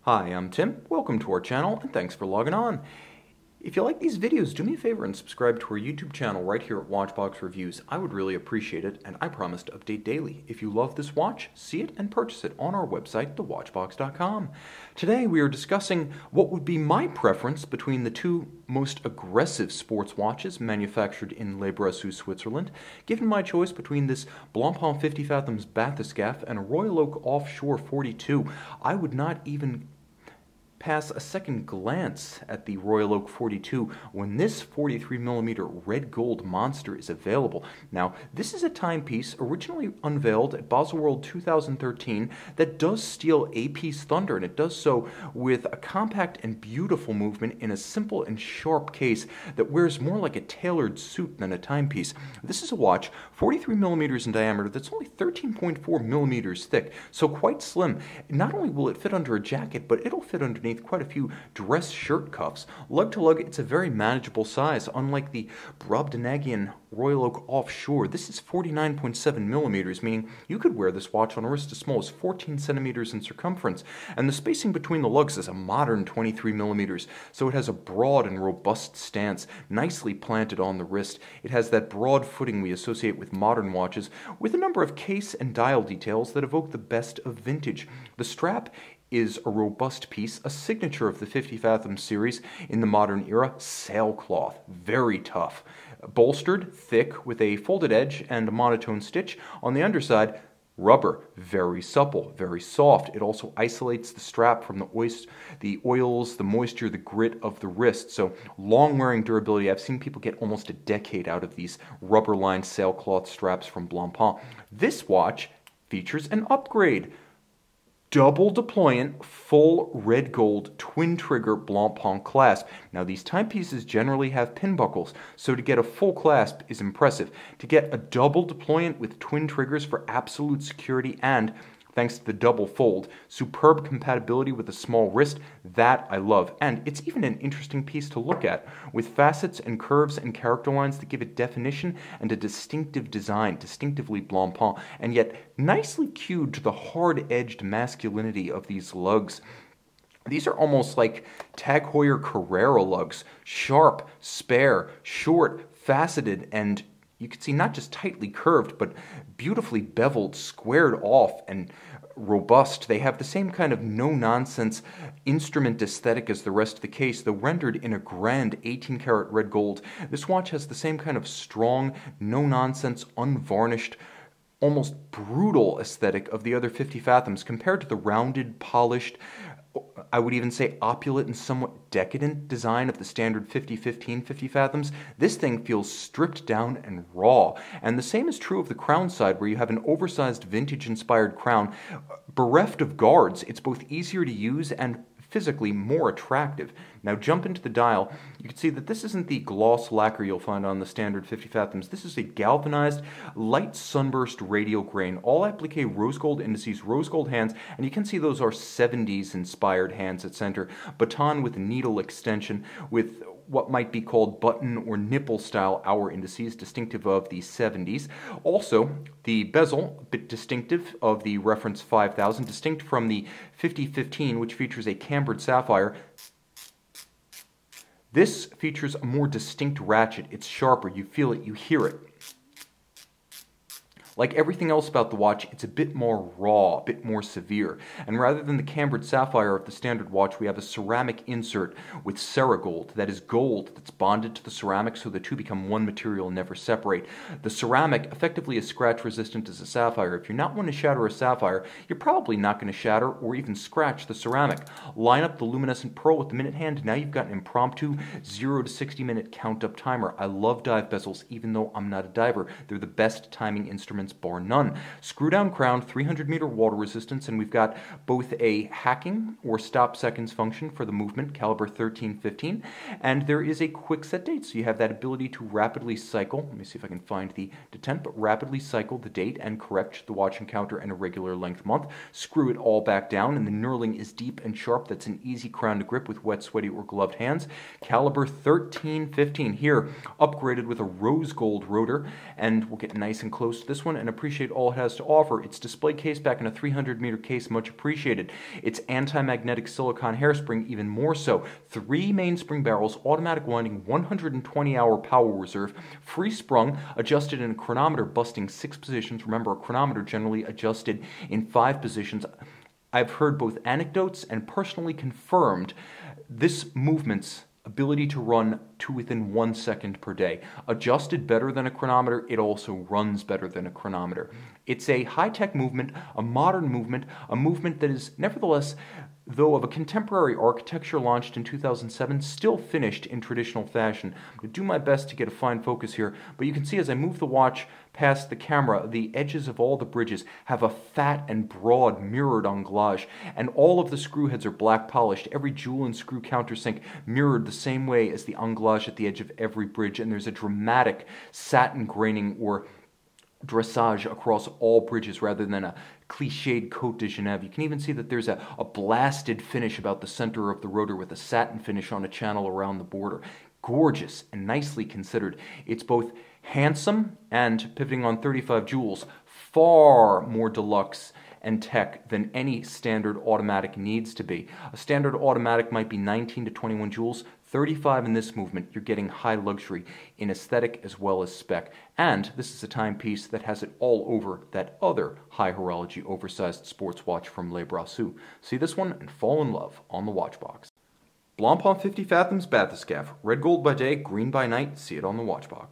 Hi, I'm Tim. Welcome to our channel, and thanks for logging on. If you like these videos, do me a favor and subscribe to our YouTube channel right here at Watchbox Reviews. I would really appreciate it, and I promise to update daily. If you love this watch, see it and purchase it on our website, thewatchbox.com. Today we are discussing what would be my preference between the two most aggressive sports watches manufactured in Le Brassus, Switzerland. Given my choice between this Blancpain 50 Fathoms Bathyscaphe and a Royal Oak Offshore 42, I would not even pass a second glance at the Royal Oak 42 when this 43mm red gold monster is available. Now, this is a timepiece originally unveiled at Baselworld 2013 that does steal a piece thunder, and it does so with a compact and beautiful movement in a simple and sharp case that wears more like a tailored suit than a timepiece. This is a watch 43mm in diameter that's only 13.4mm thick, so quite slim. Not only will it fit under a jacket, but it'll fit underneath quite a few dress shirt cuffs. Lug-to-lug, it's a very manageable size. Unlike the Brobdingnagian Royal Oak Offshore, this is 49.7mm, meaning you could wear this watch on a wrist as small as 14 centimeters in circumference. And the spacing between the lugs is a modern 23mm, so it has a broad and robust stance, nicely planted on the wrist. It has that broad footing we associate with modern watches, with a number of case and dial details that evoke the best of vintage. The strap is a robust piece, a signature of the 50 Fathoms series in the modern era. Sailcloth, very tough. Bolstered, thick, with a folded edge and a monotone stitch. On the underside, rubber, very supple, very soft. It also isolates the strap from the oils, the moisture, the grit of the wrist. So long-wearing durability. I've seen people get almost a decade out of these rubber-lined sailcloth straps from Blancpain. This watch features an upgrade. Double deployant, full red gold twin trigger Blancpain clasp. Now these timepieces generally have pin buckles, so to get a full clasp is impressive. To get a double deployant with twin triggers for absolute security and, thanks to the double fold, superb compatibility with a small wrist, that I love. And it's even an interesting piece to look at, with facets and curves and character lines that give it definition and a distinctive design, distinctively Blancpain, and yet nicely cued to the hard-edged masculinity of these lugs. These are almost like Tag Heuer Carrera lugs, sharp, spare, short, faceted, and you can see not just tightly curved, but beautifully beveled, squared off, and robust. They have the same kind of no-nonsense instrument aesthetic as the rest of the case, though rendered in a grand 18-karat red gold. This watch has the same kind of strong, no-nonsense, unvarnished, almost brutal aesthetic of the other 50 Fathoms compared to the rounded, polished, I would even say opulent and somewhat decadent design of the standard 50-15 50 Fathoms. This thing feels stripped down and raw. And the same is true of the crown side, where you have an oversized vintage-inspired crown. Bereft of guards, it's both easier to use and physically more attractive. Now jump into the dial. You can see that this isn't the gloss lacquer you'll find on the standard 50 Fathoms. This is a galvanized, light sunburst radial grain, all applique rose gold indices, rose gold hands, and you can see those are 70s inspired hands at center. Baton with needle extension, with what might be called button or nipple style hour indices, distinctive of the 70s. Also, the bezel, a bit distinctive of the reference 5000, distinct from the 50-15, which features a cambered sapphire. This features a more distinct ratchet. It's sharper, you feel it, you hear it. Like everything else about the watch, it's a bit more raw, a bit more severe. And rather than the cambered sapphire of the standard watch, we have a ceramic insert with Ceragold. That is gold that's bonded to the ceramic so the two become one material and never separate. The ceramic effectively is scratch resistant as a sapphire. If you're not one to shatter a sapphire, you're probably not going to shatter or even scratch the ceramic. Line up the luminescent pearl with the minute hand, now you've got an impromptu 0 to 60 minute count-up timer. I love dive bezels, even though I'm not a diver. They're the best timing instruments bar none. Screw down crown, 300-meter water resistance, and we've got both a hacking or stop seconds function for the movement, caliber 13-15, and there is a quick set date, so you have that ability to rapidly cycle. Let me see if I can find the detent, but rapidly cycle the date and correct the watch encounter in a regular length month. Screw it all back down, and the knurling is deep and sharp. That's an easy crown to grip with wet, sweaty, or gloved hands. Caliber 13-15 here, upgraded with a rose gold rotor, and we'll get nice and close to this one. one and appreciate all it has to offer. Its display case back in a 300-meter case, much appreciated. Its anti-magnetic silicone hairspring, even more so. 3 mainspring barrels, automatic winding, 120-hour power reserve, free sprung, adjusted in a chronometer, busting 6 positions. Remember, a chronometer generally adjusted in 5 positions. I've heard both anecdotes and personally confirmed this movement's ability to run to within 1 second per day. Adjusted better than a chronometer, it also runs better than a chronometer. It's a high-tech movement, a modern movement, a movement that is nevertheless, though of a contemporary architecture, launched in 2007, still finished in traditional fashion. I'm going to do my best to get a fine focus here, but you can see as I move the watch past the camera, the edges of all the bridges have a fat and broad mirrored anglage, and all of the screw heads are black polished, every jewel and screw countersink mirrored the same way as the anglage at the edge of every bridge, and there's a dramatic satin graining or dressage across all bridges rather than a cliched Côte de Genève. You can even see that there's a blasted finish about the center of the rotor with a satin finish on a channel around the border. Gorgeous and nicely considered. It's both handsome and, pivoting on 35 joules, far more deluxe and tech than any standard automatic needs to be. A standard automatic might be 19 to 21 joules. 35 in this movement, you're getting high luxury in aesthetic as well as spec. And this is a timepiece that has it all over that other high horology oversized sports watch from Le Brassus. See this one and fall in love on the Watchbox. Blancpain 50 Fathoms Bathyscaphe. Red gold by day, green by night. See it on the Watchbox.